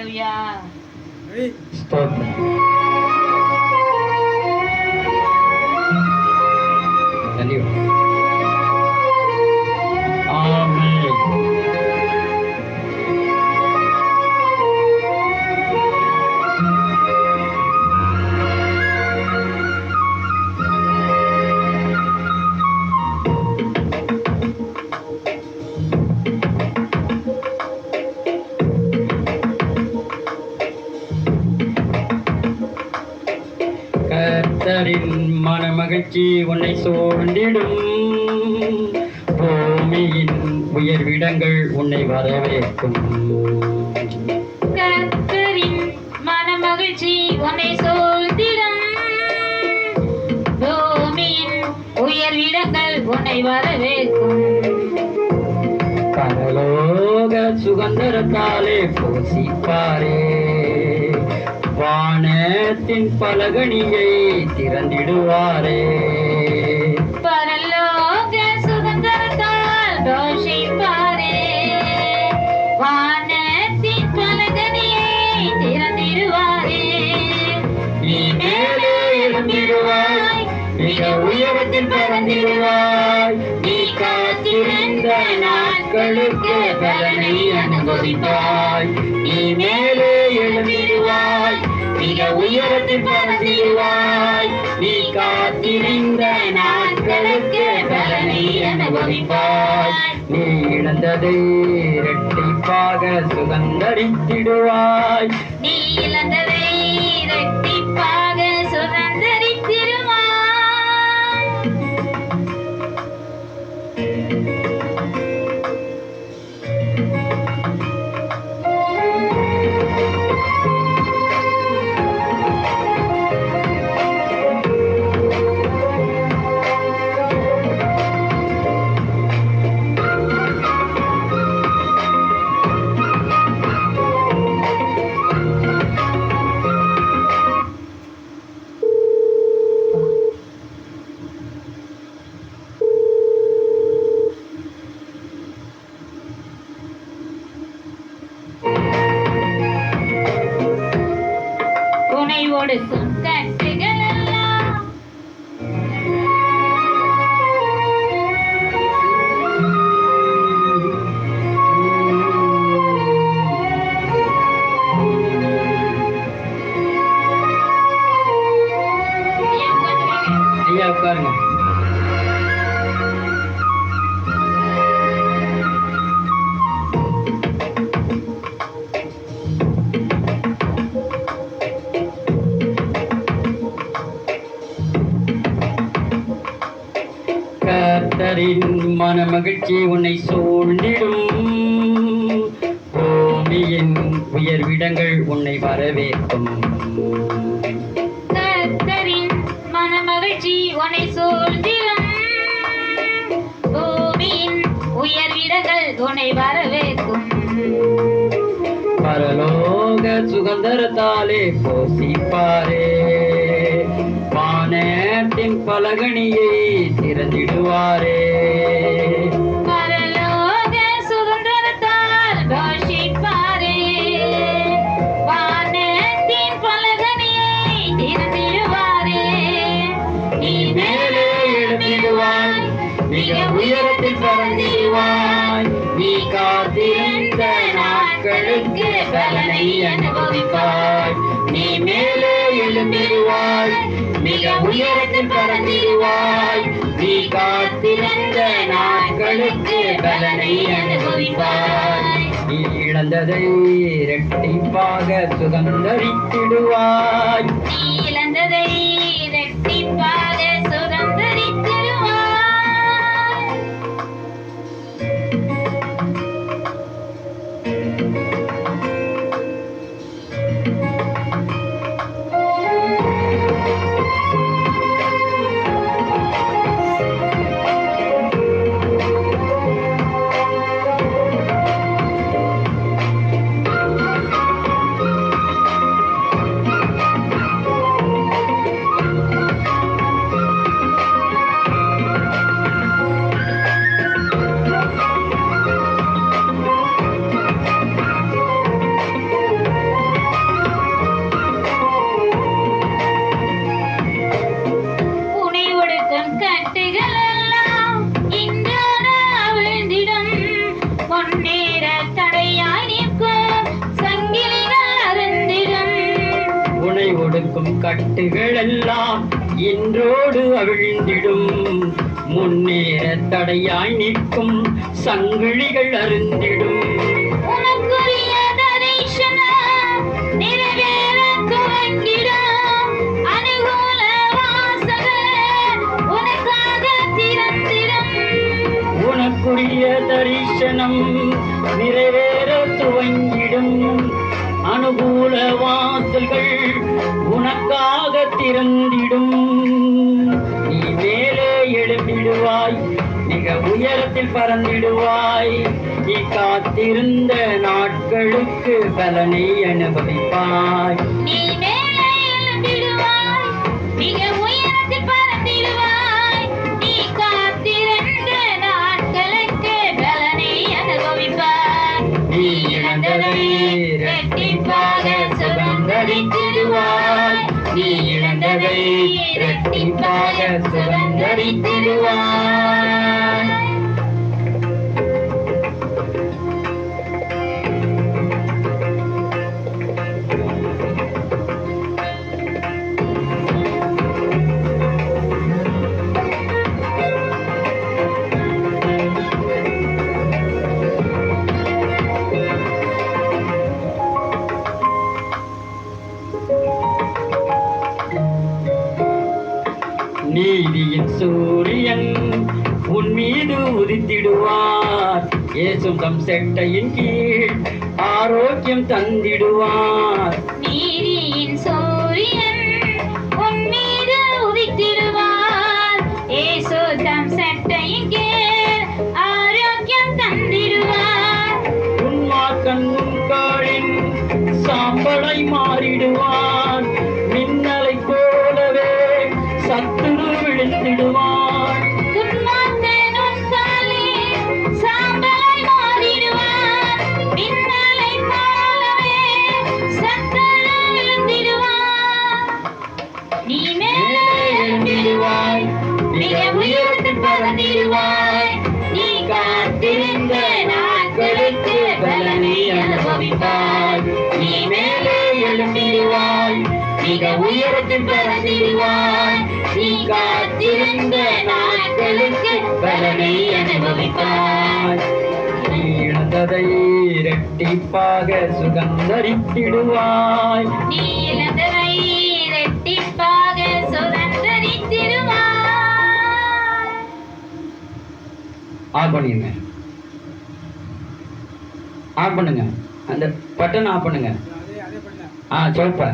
ஹalleluya. ஸ்தோத்திரம். நன்றி. ஆமென். கர்த்தரின் மனமகிழ்ச்சி உன்னை சூழ்ந்திடும், பூமியின் உயர்விடங்கள் உன்னை வரவேற்கும். கர்த்தரின் மனமகிழ்ச்சி உன்னை சூழ்ந்திடும், பூமியின் உயர்விடங்கள் உன்னை வரவேற்கும். பரலோக சுகந்தரத்தாலே போசிப்பாரே, வானத்தின் பலகணியை திறந்திடுவாரே. பரலோக சுதந்திரத்தால் போஷிப்பாரே, வானத்தின் பலகணியை திறந்திடுவாரே. நீ மேலே எழுந்திடுவாய், மிக உயரத்தில் பறந்திடுவாய். நீ காத்திருந்த நாட்களுக்கு பலனை அனுபவிப்பாய். நீ மேலே எழுந்திடுவாய், மிக உயரத்தில் பறந்திடுவாய். நீ காத்திருந்த நாட்களுக்கு பலனை அனுபவிப்பாய். நீ இழந்ததை இரட்டிப்பாக சுகந்தரித்திடுவாய். நீ இழந்ததை இரட்டிப்பாக சுதந்திரித்திடுவாய். உனை ஒடுக்கும் கட்டுகள் எல்லாம் ஐயா உட்காருங்க. கர்த்தரின் மனமகிழ்ச்சி உன்னை சூழ்ந்திடும், பூமியின் உயர்விடங்கள் உன்னை வரவேற்கும். கர்த்தரின் மனமகிழ்ச்சி உன்னை சூழ்ந்திடும், பூமியின் உயர்விடங்கள் உன்னை வரவேற்கும். பரலோக சுகந்தரத்தாலே போசிப்பாரே, வானத்தின் பலகணியை திறந்திடுவாரே. பரலோக சுதந்திரத்தால் போஷிப்பாரே, வானத்தின் பலகணியை திறந்திடுவாரே. நீ மேலே எழுந்திடுவாய், மிக உயரத்தில் பறந்திடுவாய். நீ காத்திருந்த நாட்களுக்கு பலனை அனுபவிப்பாய். நீ மேலே எழுந்திடுவாய், மிக உயரத்தில் பறந்திடுவாய். நீ காத்திருந்த நாட்களுக்கு பலனை அனுபவிப்பாய். நீ இழந்ததை இரட்டிப்பாக சுகந்தரித்திடுவாய். நீ இழந்ததை இரட்டிப்பாக சுதந்திரித்திடுவாய். கட்டுகள் எல்லாம் இன்றோடு அவிழ்ந்திடும். முன்னேற தடையாய் நிற்கும் சங்கிலிகள் அருந்திடும். உனக்குரிய தரிசனம் நிறைவேற துவங்கிடும். அனுகூல வாசல்கள் உனக்காக திறந்திடும். உனக்குரிய தரிசனம் நிறைவேற துவங்கிடும். அனுகூல வாசல்கள் உனக்காக திறந்திடும். நீ மேலே எழும்பிடுவாய், மிக உயரத்தில் பறந்திடுவாய். நீ காத்திருந்த நாட்களுக்கு பலனை அனுபவிப்பாய். நீ மேலே எழும்பிடுவாய், மிக உயரத்தில் பறந்திடுவாய். நீ காத்திருந்த நாட்களுக்கு பலனை அனுபவிப்பாய். நீ இழந்ததை இரட்டிப்பாக சுதந்தரித்திடுவாய். நீ இழந்ததை இரட்டிப்பாக சுதந்தரித்திடுவாய். நீதியின் சூரியன் உன் மீது உதித்திடுவார். இயேசு தம் செட்டையின் கீழ் ஆரோக்கியம் தந்திடுவார். நீதியின் சூரியன் உன் மீது உதித்திடுவார். இயேசு தம் சட்டையின் கீழ் ஆரோக்கியம் தந்திடுவார். உன்மார்க்கன் உன் காலின் சாம்பலை மாறிடுவான். மின்னலை போலவே சத்துரு விழுந்திடுவான். துன்மார்க்கன் உன் காலில் சாம்பலை மாறிடுவான். மின்னலைப் போலவே சத்துரு விழுந்திடுவான். நீ மேலே எழும்பிடுவாய், மிக உயரத்தில் பறந்திடுவாய். நீ காத்திருந்த நாட்களுக்கு பலனை அனுபவிப்பாய். நீ மேலே எழும்பிடுவாய், மிக உயரத்தில் பறந்திடுவாய். நீ காத்திருந்த நாட்களுக்கு பலனை அனுபவிப்பாய். நீ இழந்ததை இரட்டிப்பாக சுதந்தரித்திடுவாய். நீ இழந்ததை இரட்டிப்பாக சுதந்தரித்திடுவாய். ஆஃப் பண்ணிடுங்க, ஆஃப் பண்ணுங்க, அந்த பட்டன் ஆஃப் பண்ணுங்க. சோப்பா